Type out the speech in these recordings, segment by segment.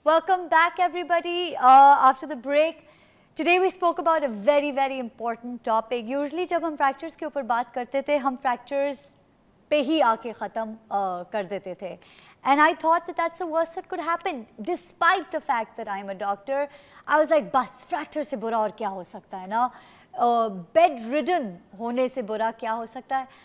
Welcome back everybody after the break. Today we spoke about a very important topic. Usually जब हम fractures के ऊपर बात करते थे हम fractures पे ही आके ख़त्म कर देते थे. And I thought that that's the worst that could happen. Despite the fact that I'm a doctor, I was like बस fracture से बुरा और क्या हो सकता है ना. Bedridden होने से बुरा क्या हो सकता है.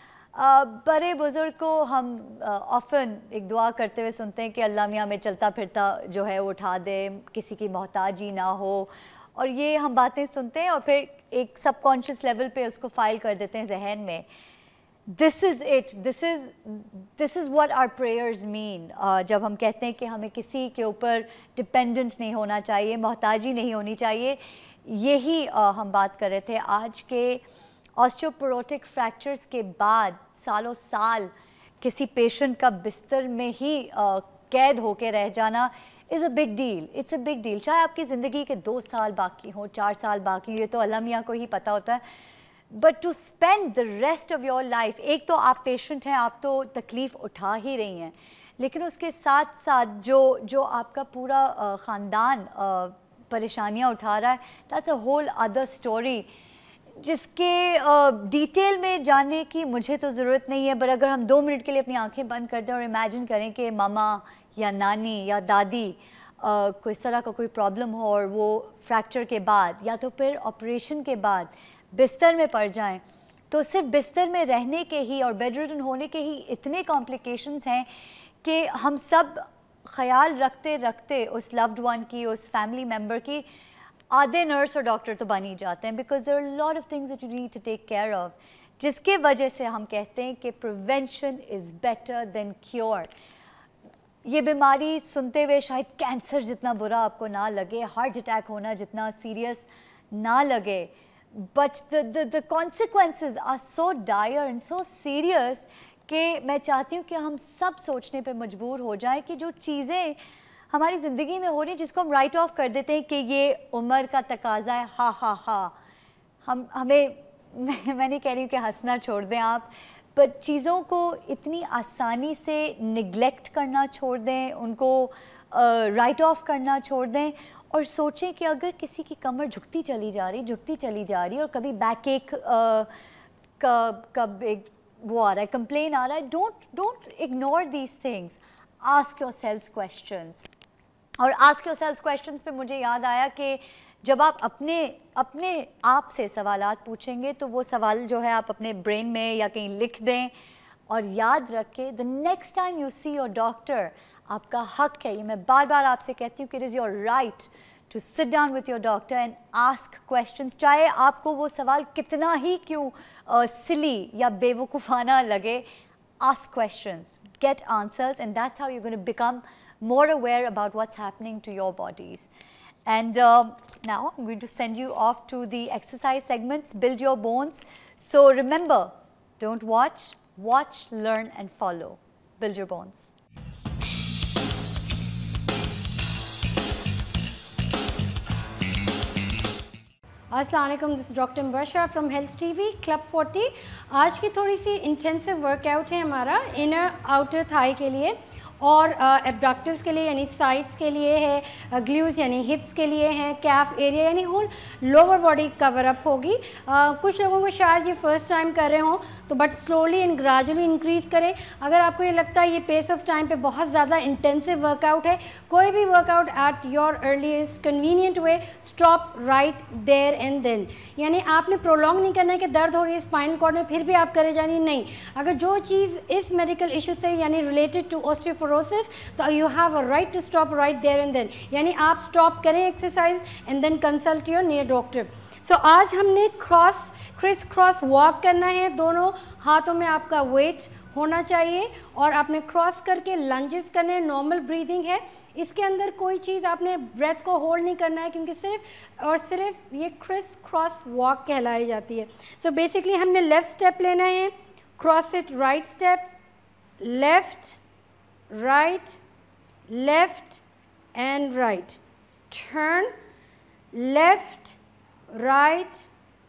बड़े बुज़ुर्ग को हम ऑफ़न एक दुआ करते हुए सुनते हैं कि अल्लाह मियाँ हमें चलता फिरता जो है वो उठा दे, किसी की मोहताजी ना हो, और ये हम बातें सुनते हैं और फिर एक सबकॉन्शियस लेवल पे उसको फाइल कर देते हैं जहन में. This is it. This is what our prayers mean. जब हम कहते हैं कि हमें किसी के ऊपर डिपेंडेंट नहीं होना चाहिए, मोहताजी नहीं होनी चाहिए, यही हम बात कर रहे थे. आज के ऑस्टियोपोरोटिक फ्रैक्चर्स के बाद सालों साल किसी पेशेंट का बिस्तर में ही कैद होके रह जाना is a big deal. It's a big deal. चाहे आपकी ज़िंदगी के 2 साल बाकी हों, 4 साल बाकी, ये तो अल्लाह मियाँ को ही पता होता है. But to spend the rest of your life, एक तो आप पेशेंट हैं, आप तो तकलीफ़ उठा ही रही हैं, लेकिन उसके साथ साथ जो आपका पूरा ख़ानदान परेशानियाँ उठा रहा है, that's a whole other story जिसके डिटेल में जानने की मुझे तो ज़रूरत नहीं है. पर अगर हम 2 मिनट के लिए अपनी आंखें बंद कर दें और इमेजिन करें कि मामा या नानी या दादी को इस तरह का कोई प्रॉब्लम हो और वो फ्रैक्चर के बाद या तो फिर ऑपरेशन के बाद बिस्तर में पड़ जाएं, तो सिर्फ बिस्तर में रहने के ही और बेडरिडन होने के ही इतने कॉम्प्लिकेशंस हैं कि हम सब ख्याल रखते रखते उस लव्ड वन की, उस फैमिली मेम्बर की, आधे नर्स और डॉक्टर तो बन ही जाते हैं. Because there are lot of things that you need to take care of, जिसके वजह से हम कहते हैं कि prevention is better than cure. ये बीमारी सुनते हुए शायद कैंसर जितना बुरा आपको ना लगे, हार्ट अटैक होना जितना सीरियस ना लगे, but the consequences are so dire and so serious कि मैं चाहती हूँ कि हम सब सोचने पे मजबूर हो जाएं कि जो चीज़ें हमारी ज़िंदगी में हो रही हैं जिसको हम राइट ऑफ कर देते हैं कि ये उम्र का तकाजा है, हा हमें मैं नहीं कह रही हूँ कि हंसना छोड़ दें आप, बट चीज़ों को इतनी आसानी से निगलेक्ट करना छोड़ दें, उनको राइट ऑफ करना छोड़ दें और सोचें कि अगर किसी की कमर झुकती चली जा रही और कभी बैक एक कब एक वो आ रहा है, कंप्लेन आ रहा है, don't ignore these things. Ask yourselves questions. और आस्क योरसेल्व्स क्वेश्चंस पे मुझे याद आया कि जब आप अपने आप से सवालात पूछेंगे तो वो सवाल जो है आप अपने ब्रेन में या कहीं लिख दें और याद रखें. The next time you see your doctor, आपका हक है, ये मैं बार बार आपसे कहती हूँ कि it is your right to sit down with your doctor and ask questions. चाहे आपको वो सवाल कितना ही क्यों सिली या बेवकूफ़ाना लगे, ask questions, get answers, and that's how you're going to become more aware about what's happening to your bodies. And now I'm going to send you off to the exercise segments, build your bones. So remember, don't watch, learn and follow. Build your bones. अस्सलाम वालेकुम, this doctor Mubashra from Health TV club 40. आज की थोड़ी सी intensive workout है हमारा inner outer Thai के लिए और एब्डक्टर्स के लिए यानी साइड्स के लिए है, ग्लूज यानी हिप्स के लिए हैं, कैफ एरिया यानी whole lower body cover up होगी. कुछ लोगों को शायद ये फर्स्ट टाइम कर रहे हों तो but slowly and gradually increase करें. अगर आपको ये लगता है ये पेस ऑफ टाइम पे बहुत ज़्यादा इंटेंसिव वर्कआउट है, कोई भी workout at your earliest convenient way, stop right there and then. यानी आपने प्रोलॉन्ग नहीं करना है कि दर्द हो रही है स्पाइनल कॉर्ड में फिर भी आप करे जानी नहीं. अगर जो चीज़ इस मेडिकल इशू से यानी रिलेटेड टू ऑस्टियोपोरोसिस, तो you have a right to stop right there and then. यानी आप स्टॉप करें exercise and then consult your near doctor. So आज हमने क्रिस क्रॉस वॉक करना है. दोनों हाथों में आपका वेट होना चाहिए और आपने क्रॉस करके लंजेस करने हैं. नॉर्मल ब्रीदिंग है, इसके अंदर कोई चीज़ आपने ब्रेथ को होल्ड नहीं करना है क्योंकि सिर्फ और सिर्फ ये क्रिस क्रॉस वॉक कहलाई जाती है. सो बेसिकली हमने लेफ़्ट स्टेप लेना है, cross it, right step, left right, left and right, turn, left right,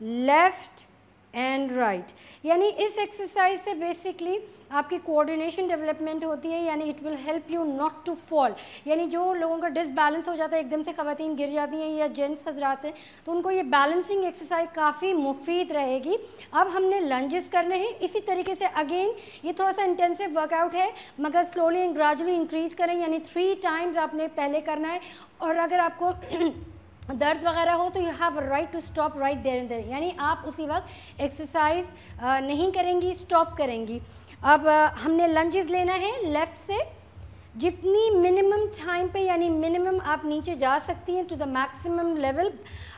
left and right. यानी इस एक्सरसाइज से बेसिकली आपकी कोऑर्डिनेशन डेवलपमेंट होती है, यानी it will help you not to fall. यानी जो लोगों का डिसबैलेंस हो जाता है, एकदम से ख़वातीन गिर जाती हैं या जेंट्स हजरात हैं, तो उनको ये बैलेंसिंग एक्सरसाइज काफ़ी मुफीद रहेगी। अब हमने लंजेस करने हैं इसी तरीके से। अगेन ये थोड़ा सा इंटेंसिव वर्कआउट है, मगर स्लोली एंड ग्रेजुअली इंक्रीज़ करें, यानी 3 टाइम्स आपने पहले करना है। और अगर आपको दर्द वगैरह हो तो you have a right to stop right there and there, यानी आप उसी वक्त एक्सरसाइज नहीं करेंगी, स्टॉप करेंगी। अब हमने लंजेस लेना है लेफ़्ट से, जितनी मिनिमम टाइम पे, यानी मिनिमम आप नीचे जा सकती हैं टू द मैक्सिमम लेवल,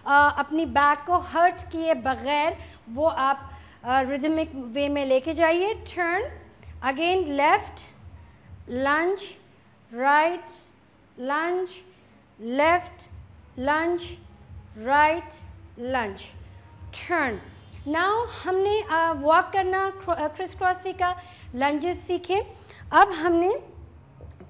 अपनी बैक को हर्ट किए बगैर वो आप रिदमिक वे में लेके जाइए। टर्न अगेन, लेफ़्ट लंज, राइट लंज, लेफ़्ट लंज, राइट लंज, टर्न। नाउ हमने वॉक करना, क्रिस क्रॉस सीखा, लंजेस सीखे। अब हमने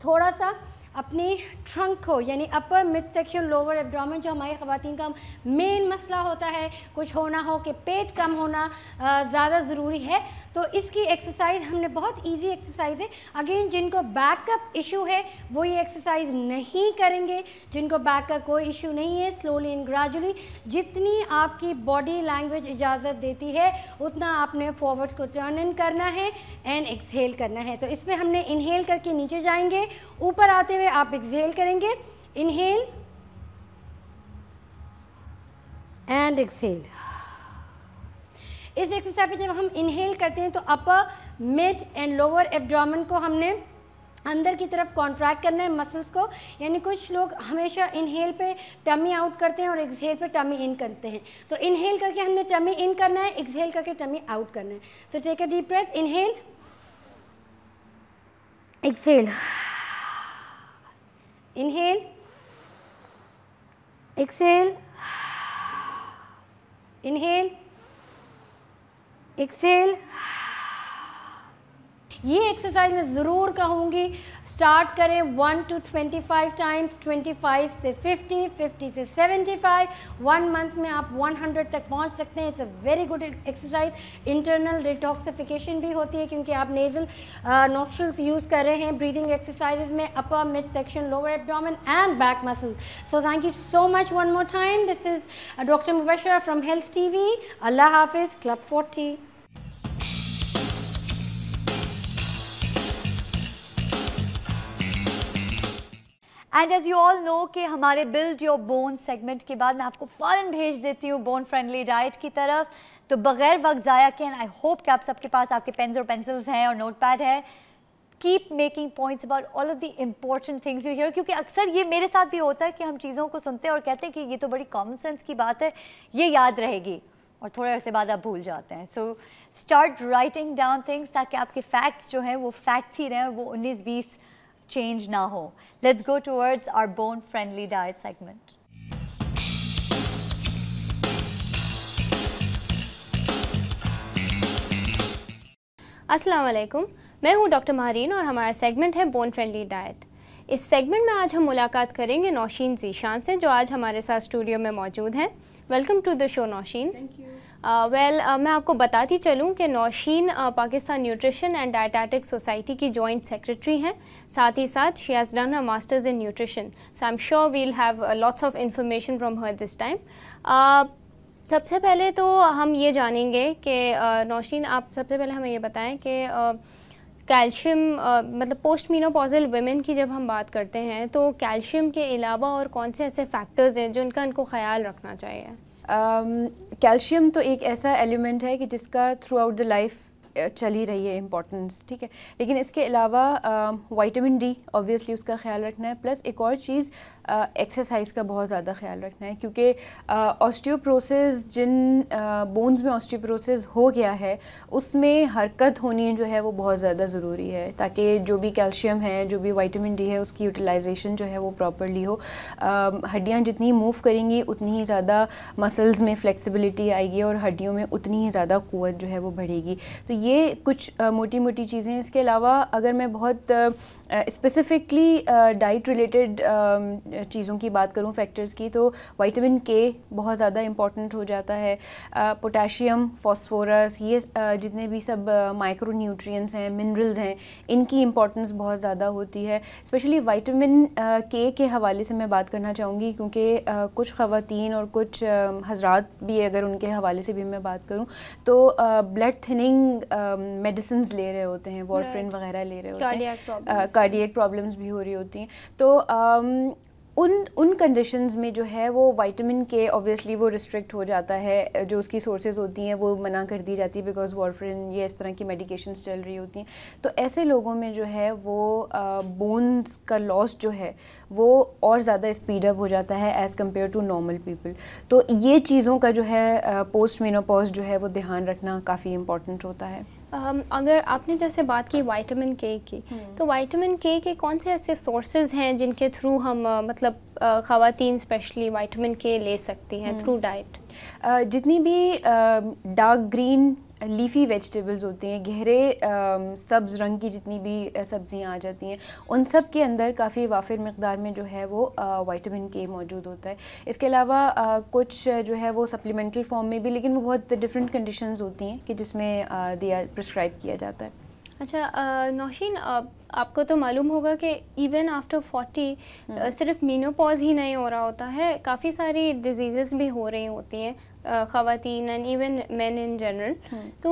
थोड़ा सा अपने ट्रंक को, यानी अपर मिड सेक्शन, लोअर एब्डोमेन, जो हमारी ख़वातीन का मेन मसला होता है, कुछ होना हो कि पेट कम होना ज़्यादा ज़रूरी है, तो इसकी एक्सरसाइज हमने बहुत इजी एक्सरसाइज है। अगेन जिनको बैक का इशू है वो ये एक्सरसाइज नहीं करेंगे, जिनको बैक का कोई इशू नहीं है, स्लोली एंड ग्रेजुअली जितनी आपकी बॉडी लैंग्वेज इजाज़त देती है उतना आपने फॉरवर्ड को टर्न इन करना है एंड एक्सहेल करना है। तो इसमें हमने इनहेल करके नीचे जाएंगे, ऊपर आते हुए आप एक्सहेल करेंगे, इनहेल एंड एक्सहेल। इस एक्सरसाइज पे जब हम इनहेल करते हैं तो upper mid and lower abdomen को हमने अंदर की तरफ कॉन्ट्रैक्ट करना है, मसल्स को। यानी कुछ लोग हमेशा इनहेल पे टमी आउट करते हैं और एक्सहेल पे टमी इन करते हैं, तो इनहेल करके हमने टमी इन करना है, एक्सहेल करके टमी आउट करना है। तो take a deep breath, inhale, exhale, inhale, exhale, inhale, exhale। ये एक्सरसाइज मैं ज़रूर कहूँगी स्टार्ट करें 1 to 25 टाइम्स, 25 से 50, 50 से 75, 1 मंथ में आप 100 तक पहुंच सकते हैं। It's a very good exercise. Internal detoxification भी होती है क्योंकि आप नेजल नोस्ट्रल्स यूज़ कर रहे हैं ब्रीदिंग एक्सरसाइजेज में, upper mid section, lower abdomen and back muscles. So thank you so much one more time. This is doctor Mubashra from Health TV. अल्लाह हाफिज़। Club 40। And as you all know कि हमारे build your bone segment के बाद मैं आपको फ़ौरन भेज देती हूँ बोन फ्रेंडली डाइट की तरफ। तो बग़ैर वक्त ज़ाया के, एंड आई होप कि आप सबके पास आपके पेन्स और पेंसिल्स हैं और नोट पैड है, keep making points about all of the important things you here, क्योंकि अक्सर ये मेरे साथ भी होता है कि हम चीज़ों को सुनते हैं और कहते हैं कि ये तो बड़ी कॉमन सेंस की बात है, ये याद रहेगी, और थोड़े अरसे बाद आप भूल जाते हैं। So start writing down things ताकि आपके फैक्ट्स जो हैं वो फैक्ट्स ही रहें और वो 19-20 change ना हो। Let's go towards our bone friendly diet segment. अस्सलाम वालेकुम, मैं हूं डॉक्टर महरीन और हमारा सेगमेंट है बोन फ्रेंडली डाइट। इस सेगमेंट में आज हम मुलाकात करेंगे नौशीन ज़ीशान से, जो आज हमारे साथ स्टूडियो में मौजूद हैं। Welcome to the show Naushin. Thank you. मैं आपको बताती चलूं कि Naushin Pakistan nutrition and dietetics society की जॉइंट सेक्रेटरी हैं। साथ ही साथ she has done her masters in nutrition, so I am sure we'll have lots of information from her this time. सबसे पहले तो हम ये जानेंगे कि नौशीन, आप सबसे पहले हमें ये बताएं कि कैल्शियम मतलब पोस्ट मीनोपॉजल वुमेन की जब हम बात करते हैं तो कैल्शियम के अलावा और कौन से ऐसे फैक्टर्स हैं जो इनको ख्याल रखना चाहिए? कैल्शियम तो एक ऐसा एलिमेंट है कि जिसका थ्रू आउट द लाइफ चली रही है इम्पोर्टेंस, ठीक है, लेकिन इसके अलावा विटामिन डी ऑब्वियसली उसका ख्याल रखना है, प्लस एक और चीज़ एक्सरसाइज का बहुत ज़्यादा ख्याल रखना है, क्योंकि ऑस्टियोप्रोसिस, जिन बोन्स में ऑस्टियोप्रोसिस हो गया है उसमें हरकत होनी जो है वो बहुत ज़्यादा ज़रूरी है, ताकि जो भी कैल्शियम है, जो भी विटामिन डी है, उसकी यूटिलाइजेशन जो है वो प्रॉपरली हो। हड्डियाँ जितनी मूव करेंगी उतनी ही ज़्यादा मसल्स में फ्लेक्सिबिलिटी आएगी और हड्डियों में उतनी ही ज़्यादा क़ुव्वत जो है वो बढ़ेगी। तो یہ کچھ موٹی موٹی چیزیں. اس کے علاوہ اگر میں بہت اسپیسیفکلی ڈائٹ ریلیٹڈ چیزوں کی بات کروں فیکٹرز کی, تو وائٹامن کے بہت زیادہ امپورٹنٹ ہو جاتا ہے, پوٹاشیم, فاسفورس, یہ جتنے بھی سب مائکرو نیوٹرینٹس ہیں, منرلز ہیں, ان کی امپورٹنس بہت زیادہ ہوتی ہے. اسپیشلی وائٹامن کے حوالے سے میں بات کرنا چاہوں گی, کیونکہ کچھ خواتین اور کچھ حضرات بھی, اگر ان کے حوالے سے بھی میں بات کروں تو بلڈ تھننگ میڈیسنز لے رہے ہوتے ہیں, وارفرین وغیرہ لے رہے ہوتے ہیں, کارڈیاک پرابلمس بھی ہو رہی ہوتی ہیں. تو ان کنڈیشنز میں جو ہے وہ وائٹامن کے اوبویسلی وہ ریسٹرکٹ ہو جاتا ہے, جو اس کی سورسز ہوتی ہیں وہ منع کر دی جاتی ہے بیکاز وارفرین یا اس طرح کی میڈیکیشنز چل رہی ہوتی ہیں. تو ایسے لوگوں میں جو ہے وہ بونز کا لاس جو ہے وہ اور زیادہ اسپیڈ اپ ہو جاتا ہے as compared to normal people. تو یہ چیزوں کا جو ہے پوسٹ مینوپاز جو ہے وہ دھیان رکھنا کافی امپورٹنٹ ہوتا ہے. اگر آپ نے جیسے بات کی وائٹامن کے کی, تو وائٹامن کے کون سے ایسے سورسز ہیں جن کے تھرو ہم مطلب خواتین اسپیشلی وائٹامن کے لے سکتی ہیں تھرو ڈائٹ؟ جتنی بھی ڈارک گرین لیفی ویجیٹیبلز ہوتی ہیں, گہرے سبز رنگ کی جتنی بھی سبزیاں آ جاتی ہیں, ان سب کے اندر کافی وافر مقدار میں جو ہے وہ وائٹامن کے موجود ہوتا ہے. اس کے علاوہ کچھ جو ہے وہ سپلیمنٹل فارم میں بھی, لیکن وہ بہت ڈفرینٹ کنڈیشنز ہوتی ہیں کہ جس میں پرسکرائب کیا جاتا ہے. اچھا نوشین, آپ کو تو معلوم ہوگا کہ ایون آفٹر 40 صرف مینوپاز ہی نہیں ہو رہا ہوتا ہے, کافی ساری ڈیزیزز بھی ہو رہی ہوتی ہیں خواتین and even men in general. تو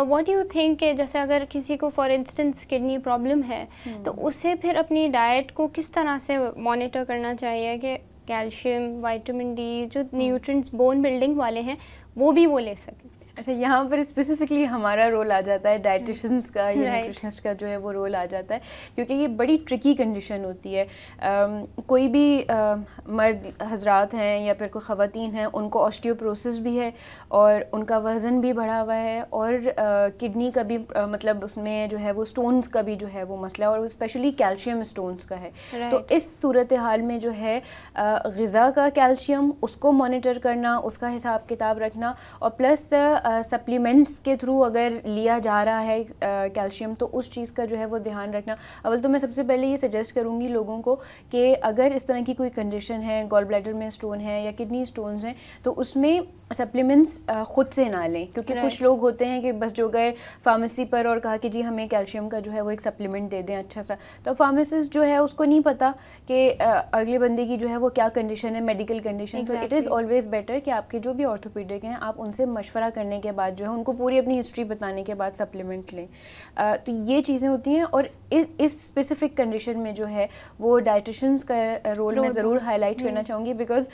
واٹ ڈو یو تھنک کہ جیسے اگر کسی کو فار انسٹنس کڈنی پرابلم ہے تو اسے پھر اپنی ڈائٹ کو کس طرح سے مانیٹر کرنا چاہیے کہ کیلشیم, وائٹامن ڈی, جو نیوٹرینٹس بون بلڈنگ والے ہیں وہ بھی وہ لے سکیں؟ اچھا, یہاں پر اسپیسیفکلی ہمارا رول آ جاتا ہے, ڈائٹیشنس کا یا نیوٹریشنسٹ کا جو ہے وہ رول آ جاتا ہے, کیونکہ یہ بڑی ٹرکی کنڈیشن ہوتی ہے. کوئی بھی مرد حضرات ہیں یا پھر کوئی خواتین ہیں, ان کو آسٹیوپروسس بھی ہے اور ان کا وزن بھی بڑھا ہوا ہے, اور کڈنی کا بھی مطلب اس میں جو ہے وہ اسٹونس کا بھی جو ہے وہ مسئلہ ہے, اور اسپیشلی کیلشیم اسٹونس کا ہے. تو اس صورتحال میں جو ہے غذا کا کیلشیم اس کو مانیٹر کرنا, اس کا حساب کتاب رکھنا, اور پلس سپلیمنٹس کے تھرو اگر لیا جا رہا ہے کیلشیم تو اس چیز کا جو ہے وہ دھیان رکھنا. اول تو میں سب سے پہلے یہ سجیسٹ کروں گی لوگوں کو کہ اگر اس طرح کی کوئی کنڈیشن ہے, گال بلیڈر میں اسٹون ہے یا کڈنی اسٹونز ہیں, تو اس میں سپلیمنٹس خود سے نہ لیں, کیونکہ کچھ لوگ ہوتے ہیں کہ بس جو گئے فارمیسی پر اور کہا کہ جی ہمیں کیلشیم کا جو ہے وہ ایک سپلیمنٹ دے دیں اچھا سا, تو فارمیسسٹ جو ہے اس کو نہیں پتہ کہ اگلے بندے کی جو ہے وہ کیا کنڈیشن ہے, میڈیکل کنڈیشن. تو اٹ از آلویز بیٹر کہ آپ کے جو بھی آرتھوپیڈک ہیں آپ ان سے مشورہ کرنے کے بعد جو ہے ان کو پوری اپنی ہسٹری بتانے کے بعد سپلیمنٹ لیں. تو یہ چیزیں ہوتی ہیں, اور اس اسپیسیفک کنڈیشن میں جو ہے وہ ڈائٹیشنس کا رول میں ضرور ہائی لائٹ کرنا چاہوں گی, بیکاز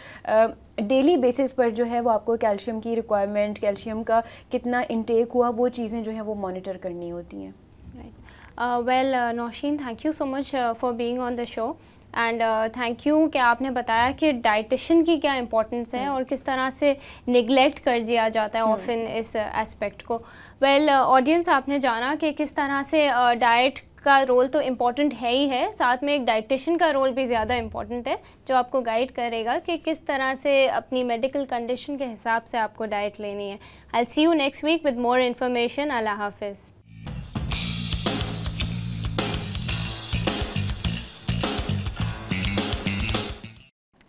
ڈیلی بیسس پر جو ہے وہ آپ کو کیلشیم کی ریکوائرمنٹ, کیلشیم کا کتنا انٹیک ہوا, وہ چیزیں جو ہیں وہ مانیٹر کرنی ہوتی ہیں. Well Naushin, thank you so much for being on the show, and thank you کہ آپ نے بتایا کہ ڈائٹیشن کی کیا امپورٹنس ہے اور کس طرح سے نگلیکٹ کر دیا جاتا ہے آفن اس اسپیکٹ کو. ویل آڈینس, آپ نے جانا کہ کس طرح سے ڈائٹ کا رول تو امپورٹنٹ ہے ہی ہے, ساتھ میں ایک ڈائٹیشین کا رول بھی زیادہ امپورٹنٹ ہے جو آپ کو گائیڈ کرے گا کہ کس طرح سے اپنی میڈیکل کنڈیشن کے حساب سے آپ کو ڈائٹ لینی ہے. I'll see you next week with more information. اللہ حافظ.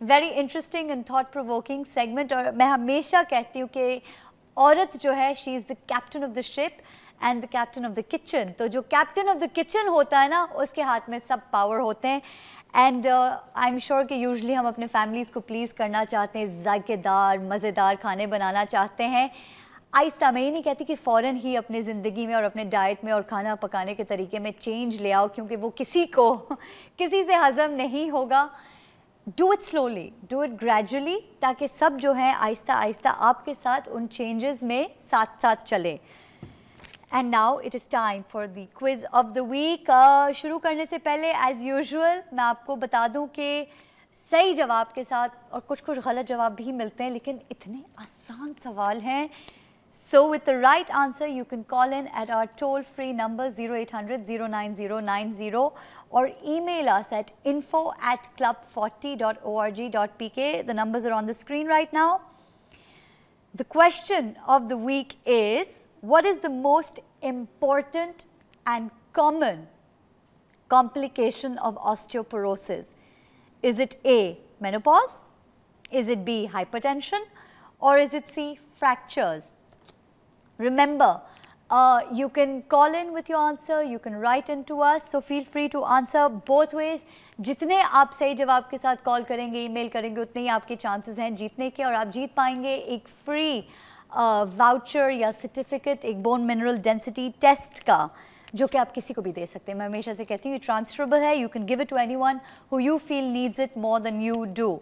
Very interesting and thought provoking segment, اور میں ہمیشہ کہتی ہوں کہ عورت جو ہے she is the captain of the ship and the captain of the kitchen. تو جو کیپٹن آف دا کچن ہوتا ہے نا, اس کے ہاتھ میں سب پاور ہوتے ہیں. اینڈ آئی ایم شیور کہ یوزلی ہم اپنے فیملیز کو پلیز کرنا چاہتے ہیں, ذائقے دار مزیدار کھانے بنانا چاہتے ہیں. آہستہ, میں یہ نہیں کہتی کہ فوراً ہی اپنی زندگی میں اور اپنے ڈائٹ میں اور کھانا پکانے کے طریقے میں چینج لے آؤ, کیونکہ وہ کسی سے ہضم نہیں ہوگا. Do it slowly, do it gradually, تاکہ سب جو ہیں آہستہ آہستہ آپ کے ساتھ ان چینجز میں ساتھ ساتھ چلے. And now it is time for the quiz of the week. شروع کرنے سے پہلے ایز یوزول میں آپ کو بتا دوں کہ صحیح جواب کے ساتھ اور کچھ غلط جواب بھی ملتے ہیں, لیکن اتنے آسان سوال ہیں. So with the right answer, you can call in at our toll-free number 0800-09090 or email us at info@club40.org.pk. The numbers are on the screen right now. The question of the week is, what is the most important and common complication of osteoporosis? Is it A, menopause? Is it B, hypertension? Or is it C, fractures? Remember, you can call in with your answer, you can write in to us, so feel free to answer both ways. जितने आप सही जवाब के साथ call करेंगे, email करेंगे, उतने ही आपके चांसेस हैं जीतने के, और आप जीत पाएंगे एक फ्री वाउचर या सर्टिफिकेट एक बोन मिनरल डेंसिटी टेस्ट का, जो कि आप किसी को भी दे सकते हैं. मैं हमेशा से कहती हूँ ये ट्रांसफरेबल है. You can give it to anyone who you feel needs it more than you do.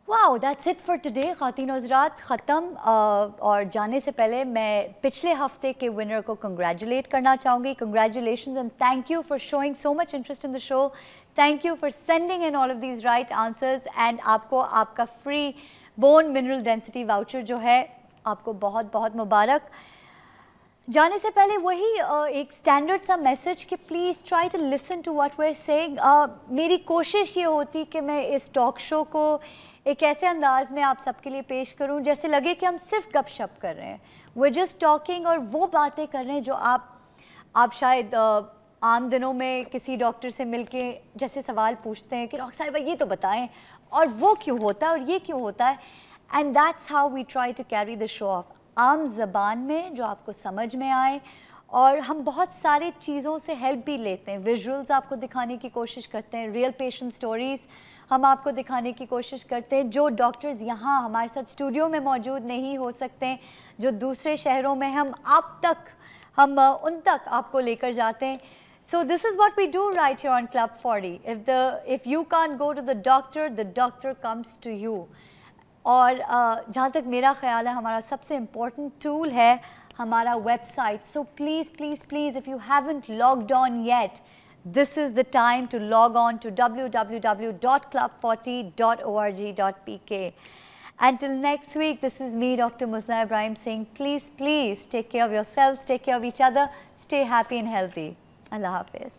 Wow, that's it for today. ख़ातीन हज़रात, ख़त्म. और जाने से पहले मैं पिछले हफ्ते के विनर को कंग्रेचुलेट करना चाहूँगी. Congratulations and thank you for showing so much interest in the show. Thank you for sending in all of these right answers. And आपको आपका free bone mineral density voucher जो है, आपको बहुत बहुत मुबारक. जाने से पहले वही एक स्टैंडर्ड सा मैसेज कि please try to listen to what we are saying. मेरी कोशिश ये होती कि मैं इस टॉक शो को एक ऐसे अंदाज में आप सबके लिए पेश करूं जैसे लगे कि हम सिर्फ गपशप कर रहे हैं. वी आर जस्ट टॉकिंग, और वो बातें कर रहे हैं जो आप शायद आम दिनों में किसी डॉक्टर से मिलके जैसे सवाल पूछते हैं कि डॉक्टर साहिबा ये तो बताएं, और वो क्यों होता है और ये क्यों होता है. And that's how we try to carry the show off, आम ज़बान में जो आपको समझ में आए. और हम बहुत सारी चीज़ों से हेल्प भी लेते हैं. विजुअल्स आपको दिखाने की कोशिश करते हैं, रियल पेशेंट स्टोरीज़ हम आपको दिखाने की कोशिश करते हैं, जो डॉक्टर्स यहाँ हमारे साथ स्टूडियो में मौजूद नहीं हो सकते, जो दूसरे शहरों में हम उन तक आपको लेकर जाते हैं. So this is what we do right here on Club 40. If you can't go to the doctor comes to you. और जहाँ तक मेरा ख्याल है हमारा सबसे इम्पोर्टेंट टूल है हमारा website. So please if you haven't logged on yet, this is the time to log on to www.club40.org.pk. Until next week, this is me, Dr. Musna Ibrahim, saying please take care of yourselves, take care of each other, stay happy and healthy. Allah Hafiz.